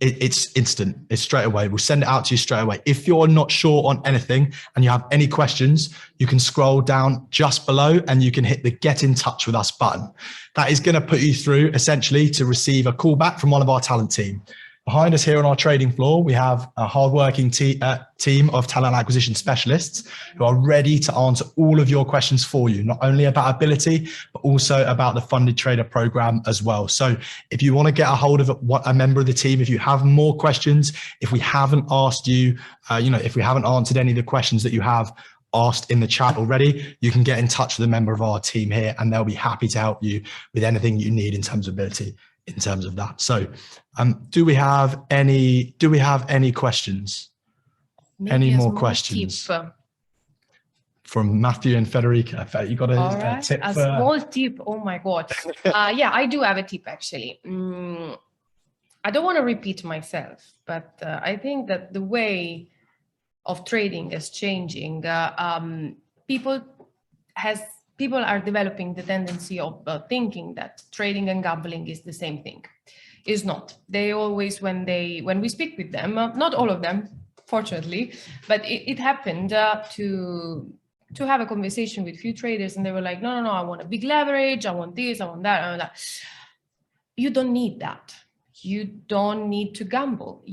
it's instant. It's straight away. We'll send it out to you straight away. If you're not sure on anything and you have any questions, you can scroll down just below and you can hit the get in touch with us button. That is going to put you through essentially to receive a call back from one of our talent team. Behind us here on our trading floor, we have a hardworking team of talent acquisition specialists who are ready to answer all of your questions for you, not only about Ability, but also about the funded trader program as well. So if you want to get a hold of a member of the team, if you have more questions, if we haven't asked you, if we haven't answered any of the questions that you have asked in the chat already, you can get in touch with a member of our team here and they'll be happy to help you with anything you need in terms of Ability. In terms of that. So do we have any questions? Maybe any a more small questions tip. From Matthew and Federica? You got a tip? A small tip. Oh my God. Yeah, I do have a tip actually. I don't want to repeat myself, but I think that the way of trading is changing. People are developing the tendency of thinking that trading and gambling is the same thing. It's not. They always, when we speak with them, not all of them, fortunately, but it happened to have a conversation with few traders, and they were like, no, I want a big leverage, I want this, I want that, I want that. You don't need that. You don't need to gamble.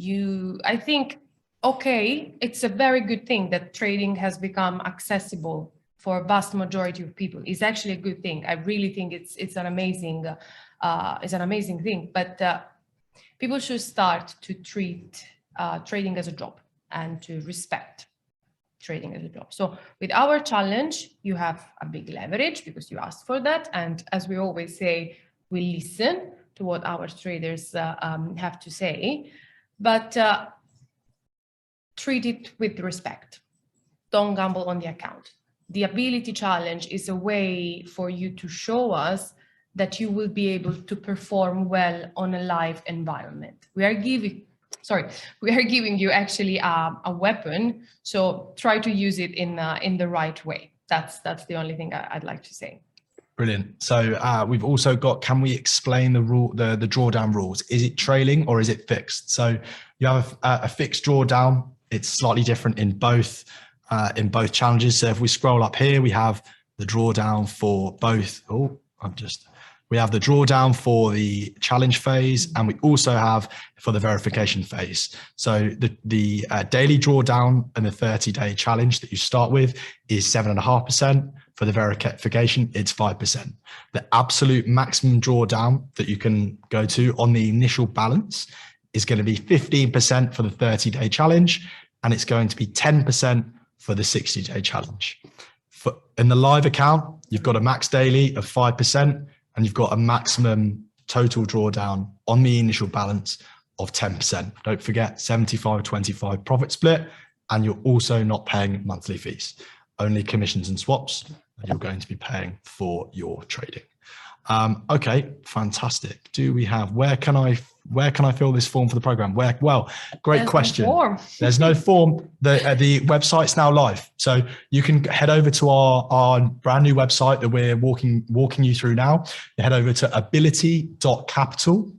I think, okay, it's a very good thing that trading has become accessible for a vast majority of people. Is actually a good thing. I really think it's an amazing thing. But people should start to treat trading as a job and to respect trading as a job. So with our challenge, you have a big leverage because you asked for that. And as we always say, we listen to what our traders have to say, but treat it with respect. Don't gamble on the account. The Ability Challenge is a way for you to show us that you will be able to perform well on a live environment. We are giving you actually a weapon, so try to use it in the right way. That's the only thing I'd like to say. Brilliant. So we've also got, can we explain the drawdown rules? Is it trailing or is it fixed? So you have a fixed drawdown. It's slightly different in both challenges. So if we scroll up here, we have the drawdown for both. We have the drawdown for the challenge phase, and we also have for the verification phase. So the daily drawdown and the 30-day challenge that you start with is 7.5%. For the verification, it's 5%. The absolute maximum drawdown that you can go to on the initial balance is going to be 15% for the 30-day challenge, and it's going to be 10% for the 60-day challenge. In the live account, you've got a max daily of 5%, and you've got a maximum total drawdown on the initial balance of 10%. Don't forget 75-25 profit split, and you're also not paying monthly fees, only commissions and swaps that you're going to be paying for your trading. Okay, fantastic. Do we have, where can I fill this form for the program? Well, great question. No form. There's no form. The website's now live. So you can head over to our brand new website that we're walking you through now. You head over to ability.capital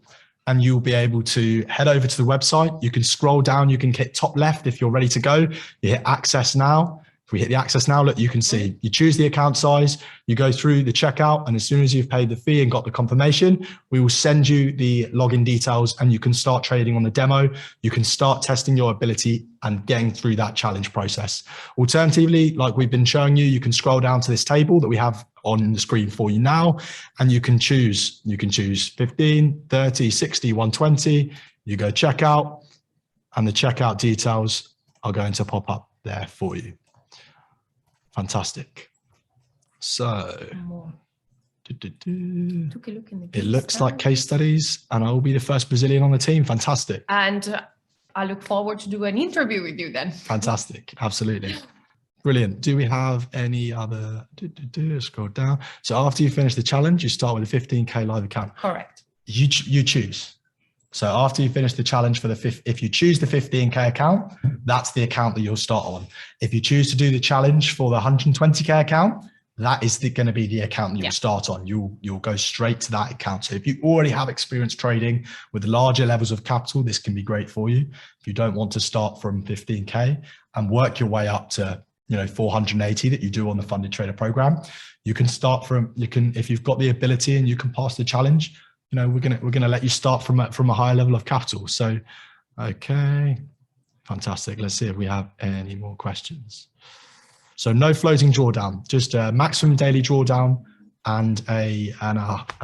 and you'll be able to head over to the website. You can scroll down, you can hit top left if you're ready to go. You hit access now. If we hit the access now, look, you can see, you choose the account size, you go through the checkout, and as soon as you've paid the fee and got the confirmation, we will send you the login details and you can start trading on the demo. You can start testing your ability and getting through that challenge process. Alternatively, like we've been showing you, you can scroll down to this table that we have on the screen for you now, and you can choose 15, 30, 60, 120, you go checkout, and the checkout details are going to pop up there for you. Fantastic. So Took a look in the it looks like case studies, and I will be the first Brazilian on the team. Fantastic. And I look forward to do an interview with you then. Fantastic. Absolutely. Brilliant. Do we have any other? Scroll down. So after you finish the challenge, you start with a 15K live account. Correct. You choose. So after you finish the challenge for if you choose the 15K account, that's the account that you'll start on. If you choose to do the challenge for the 120K account, that is going to be the account that you'll start on. You'll go straight to that account. So if you already have experience trading with larger levels of capital, this can be great for you. If you don't want to start from 15K and work your way up to 480 that you do on the funded trader program, you can start from, if you've got the ability and you can pass the challenge, we're gonna let you start from a higher level of capital. So, okay, fantastic. Let's see if we have any more questions. So no floating drawdown, just a maximum daily drawdown and a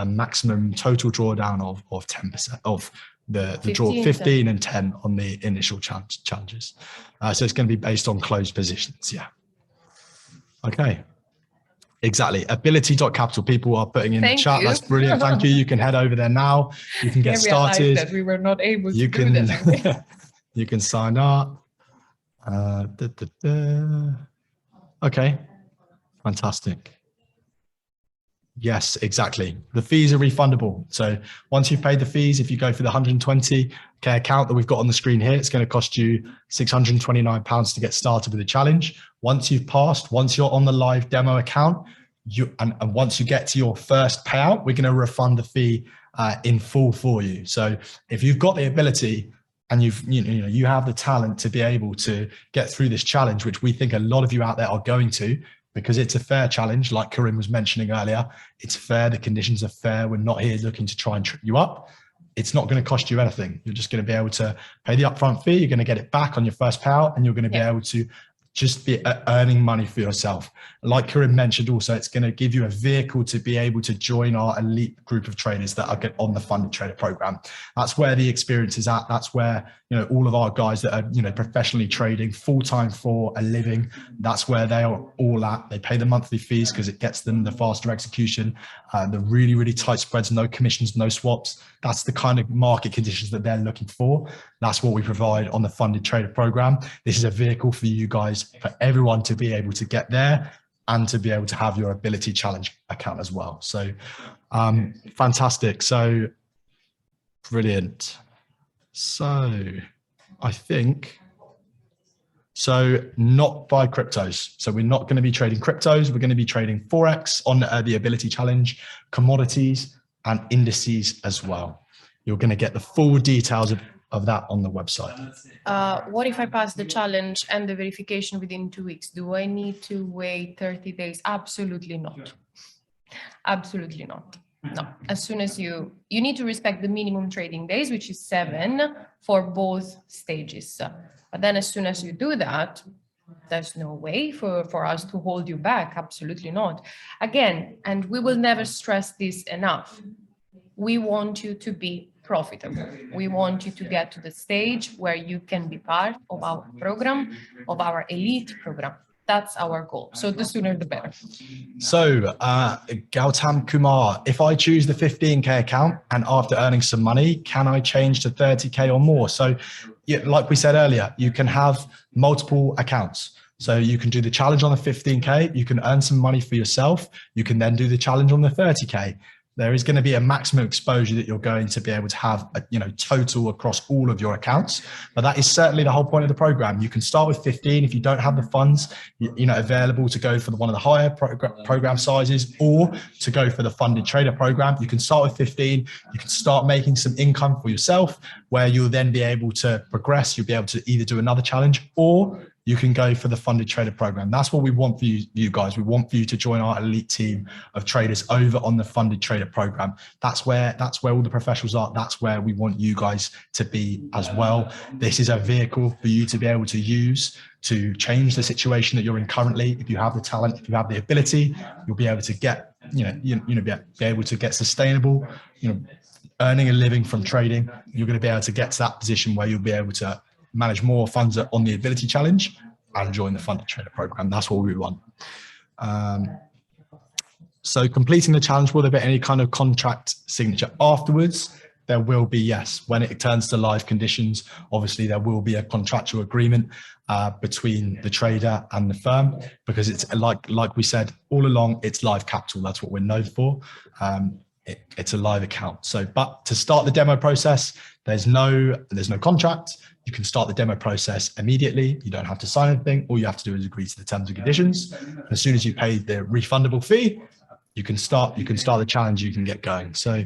maximum total drawdown of 10% of the draw 15 and 10 on the initial challenges. So it's going to be based on closed positions. Yeah. Okay. Exactly. Ability.capital. People are putting in the chat. That's brilliant. Thank you. You can head over there now. You can get started. That we were not able to do this. You can sign up. Okay. Fantastic. Yes, exactly. The fees are refundable. So once you've paid the fees, if you go for the 120K account that we've got on the screen here, it's going to cost you £629 to get started with the challenge. Once you've passed, once you're on the live demo account, and once you get to your first payout, we're going to refund the fee in full for you. So if you've got the ability and you have the talent to be able to get through this challenge, which we think a lot of you out there are going to, because it's a fair challenge, like Karim was mentioning earlier. It's fair, the conditions are fair. We're not here looking to try and trip you up. It's not going to cost you anything. You're just going to be able to pay the upfront fee. You're going to get it back on your first payout, and you're going to be able to just be earning money for yourself. Like Karim mentioned also, it's going to give you a vehicle to be able to join our elite group of traders that are on the funded trader program. That's where the experience is at. That's where, all of our guys that are, professionally trading full-time for a living, that's where they are all at. They pay the monthly fees because it gets them the faster execution, the really, really tight spreads, no commissions, no swaps. That's the kind of market conditions that they're looking for. That's what we provide on the funded trader program. This is a vehicle for you guys, for everyone to be able to get there and to be able to have your ability challenge account as well. So fantastic. So brilliant. So I think, not buy cryptos. So we're not going to be trading cryptos. We're going to be trading Forex on the ability challenge, commodities and indices as well. You're going to get the full details of that on the website. What if I pass the challenge and the verification within 2 weeks? Do I need to wait 30 days? Absolutely not. Absolutely not. No. As soon as you need to respect the minimum trading days, which is 7 for both stages. But then as soon as you do that, there's no way for us to hold you back. Absolutely not. Again, and we will never stress this enough. We want you to be profitable. We want you to get to the stage where you can be part of our program, of our elite program. That's our goal. So the sooner the better. So Gautam Kumar, if I choose the 15K account and after earning some money, can I change to 30K or more? So like we said earlier, you can have multiple accounts. So you can do the challenge on the 15K, you can earn some money for yourself. You can then do the challenge on the 30K. There is going to be a maximum exposure that you're going to be able to have, total across all of your accounts. But that is certainly the whole point of the program. You can start with 15 if you don't have the funds, available to go for one of the higher program sizes, or to go for the funded trader program. You can start with 15. You can start making some income for yourself, where you'll then be able to progress. You'll be able to either do another challenge, or you can go for the funded trader program. That's what we want for you guys. We want for you to join our elite team of traders over on the funded trader program. That's where all the professionals are. That's where we want you guys to be as well. This is a vehicle for you to be able to use to change the situation that you're in currently. If you have the talent, if you have the ability, you'll be able to get, be able to get sustainable, earning a living from trading. You're going to be able to get to that position where you'll be able to manage more funds on the ability challenge and join the funded trader program. That's what we want. So completing the challenge, will there be any kind of contract signature afterwards? There will be, yes. When it turns to live conditions, obviously there will be a contractual agreement between the trader and the firm, because it's like we said all along, it's live capital. That's what we're known for. it's a live account. So, but to start the demo process, there's no contract. You can start the demo process immediately. You don't have to sign anything. All you have to do is agree to the terms and conditions. As soon as you pay the refundable fee, you can start the challenge. You can get going. So,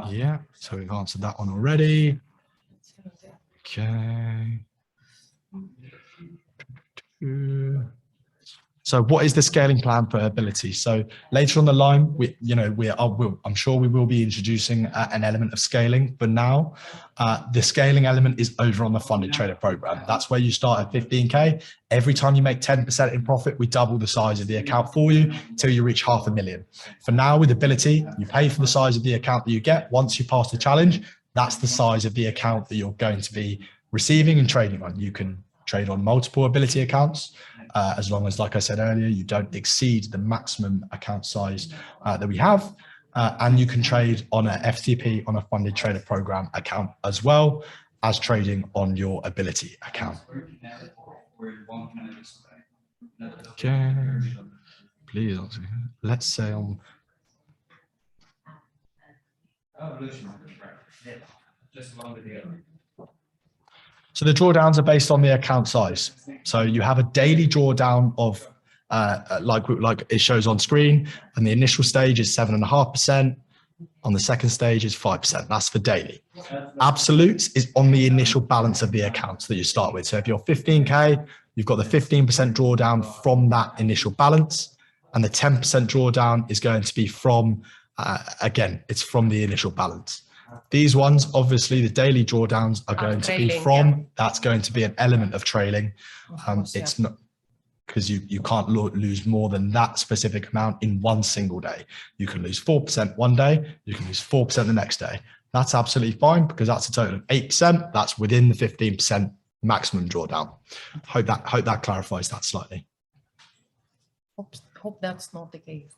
yeah. So we've answered that one already. Okay. So what is the scaling plan for Ability? So later on the line, I'm sure we will be introducing an element of scaling, but now the scaling element is over on the funded trader program. That's where you start at 15K. Every time you make 10% in profit, we double the size of the account for you until you reach 500,000. For now with Ability, you pay for the size of the account that you get. Once you pass the challenge, that's the size of the account that you're going to be receiving and trading on. You can trade on multiple Ability accounts, as long as, like I said earlier, you don't exceed the maximum account size that we have. And you can trade on a FTP, on a funded trader program account, as well as trading on your Ability account. Okay. Please, let's say on. So the drawdowns are based on the account size. So you have a daily drawdown of like it shows on screen, and the initial stage is 7.5%. On the second stage is 5%. That's for daily. Absolutes is on the initial balance of the accounts that you start with. So if you're 15K, you've got the 15% drawdown from that initial balance, and the 10% drawdown is going to be from, again, it's from the initial balance. These ones, obviously, the daily drawdowns are going to be from, that's going to be an element of trailing. It's not, because you can't lose more than that specific amount in one single day. You can lose 4% one day, you can lose 4% the next day. That's absolutely fine, because that's a total of 8%. That's within the 15% maximum drawdown. Hope that clarifies that slightly. Hope that's not the case.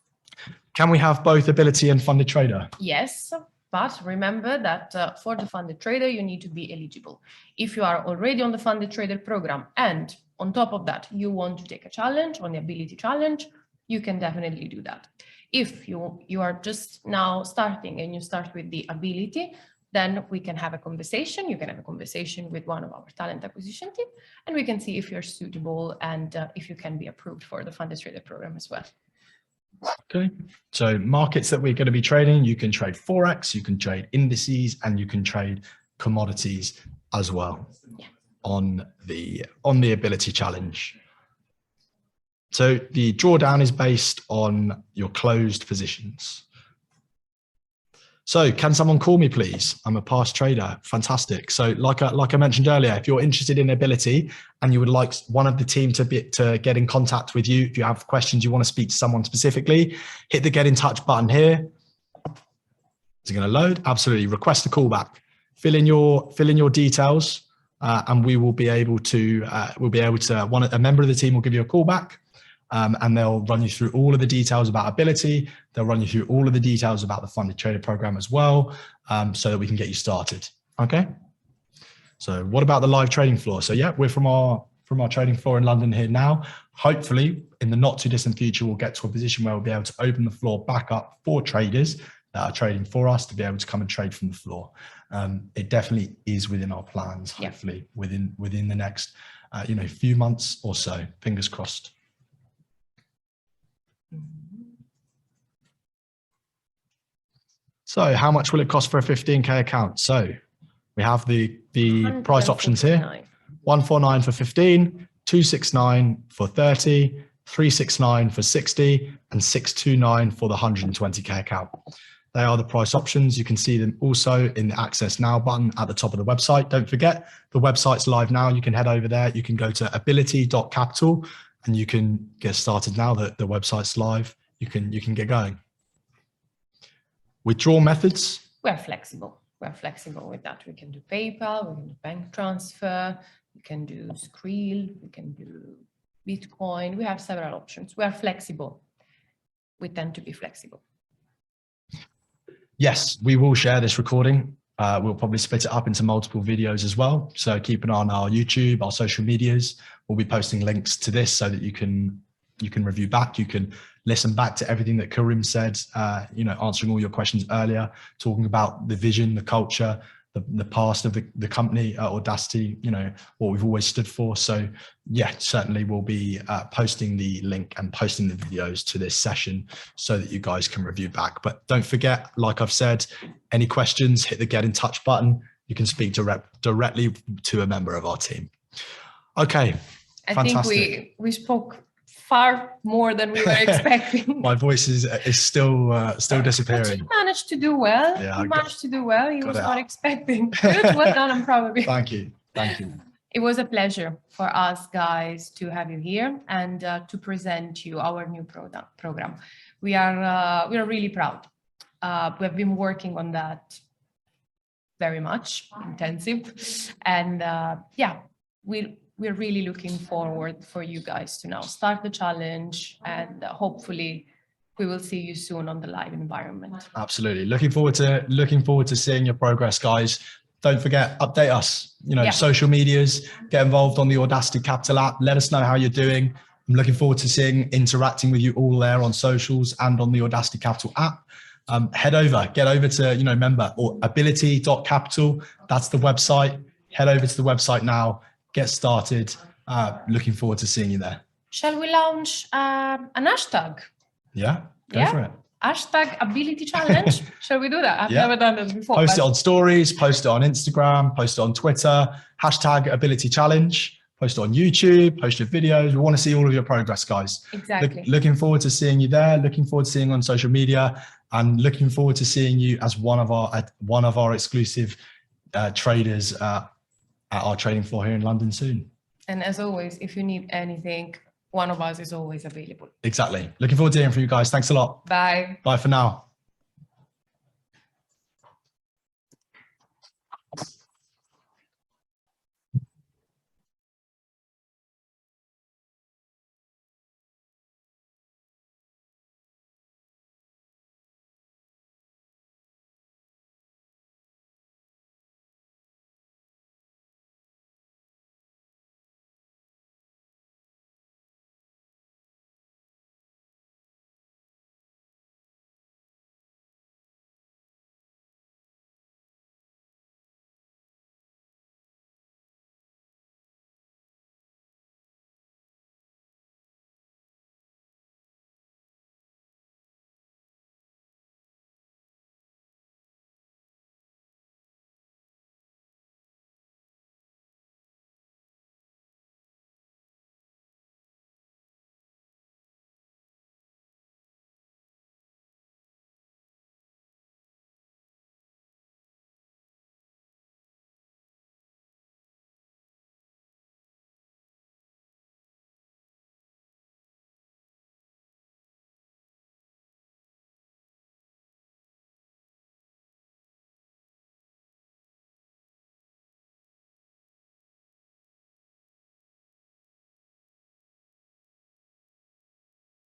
Can we have both Ability and funded trader? Yes. But remember that for the funded trader, you need to be eligible. If you are already on the funded trader program, and on top of that, you want to take a challenge on the Ability challenge, you can definitely do that. If you are just now starting and you start with the Ability, then we can have a conversation. You can have a conversation with one of our talent acquisition team, and we can see if you're suitable and if you can be approved for the funded trader program as well. Okay, so markets that we're going to be trading, you can trade Forex, you can trade indices, and you can trade commodities as well on the Ability challenge. So the drawdown is based on your closed positions. So can someone call me, please? I'm a past trader. Fantastic. So like I mentioned earlier, if you're interested in Ability and you would like one of the team to get in contact with you, if you have questions, you want to speak to someone specifically, hit the get in touch button here. Is it going to load? Absolutely. Request a call back. Fill in your details, and we will be able to a member of the team will give you a call back. And they'll run you through all of the details about Ability. They'll run you through all of the details about the funded trader program as well, so that we can get you started. Okay. So what about the live trading floor? So yeah, we're from our trading floor in London here now. Hopefully in the not too distant future, we'll get to a position where we'll be able to open the floor back up for traders that are trading for us to be able to come and trade from the floor. It definitely is within our plans, hopefully within the next, few months or so, fingers crossed. So how much will it cost for a 15K account? So we have the price options here. 149 for 15, 269 for 30, 369 for 60, and 629 for the 120K account. They are the price options. You can see them also in the Access Now button at the top of the website. Don't forget, the website's live now. You can head over there. You can go to ability.capital and you can get started now that the website's live. You can get going. Withdrawal methods? We're flexible. We're flexible with that. We can do PayPal, we can do bank transfer, we can do Skrill, we can do Bitcoin. We have several options. We are flexible. We tend to be flexible. Yes, we will share this recording. We'll probably split it up into multiple videos as well. So keep an eye on our YouTube, our social medias. We'll be posting links to this so that you can You can review back, you can listen back to everything that Karim said, answering all your questions earlier, talking about the vision, the culture, the past of the company, Audacity, what we've always stood for. So yeah, certainly we'll be posting the link and posting the videos to this session so that you guys can review back. But don't forget, like I've said, any questions, hit the get in touch button. You can speak directly to a member of our team. Okay, fantastic. I think we spoke far more than we were expecting. My voice is still disappearing. But you managed to do well. Yeah, you managed to do well. You was not out. expecting. Good, well done, I'm proud of you. Thank you. It was a pleasure for us guys to have you here and to present you our new program. We are really proud. We have been working on that very much, intensive, and we're really looking forward for you guys to now start the challenge, and hopefully we will see you soon on the live environment. Absolutely. Looking forward to seeing your progress, guys. Don't forget, update us, social medias, get involved on the Audacity Capital app. Let us know how you're doing. I'm looking forward to interacting with you all there on socials and on the Audacity Capital app. Get over to, remember, or ability.capital. That's the website. Head over to the website now. Get started. Looking forward to seeing you there. Shall we launch an hashtag? Yeah, go for it. Hashtag ability challenge. Shall we do that? I've never done this before. Post it on stories, post it on Instagram, post it on Twitter, hashtag ability challenge, post it on YouTube, post your videos. We want to see all of your progress, guys. Exactly. Looking forward to seeing you there. Looking forward to seeing you on social media, and looking forward to seeing you as one of our exclusive traders at our trading floor here in London soon. And as always, if you need anything, one of us is always available. Exactly. Looking forward to hearing from you guys. Thanks a lot. Bye. Bye for now.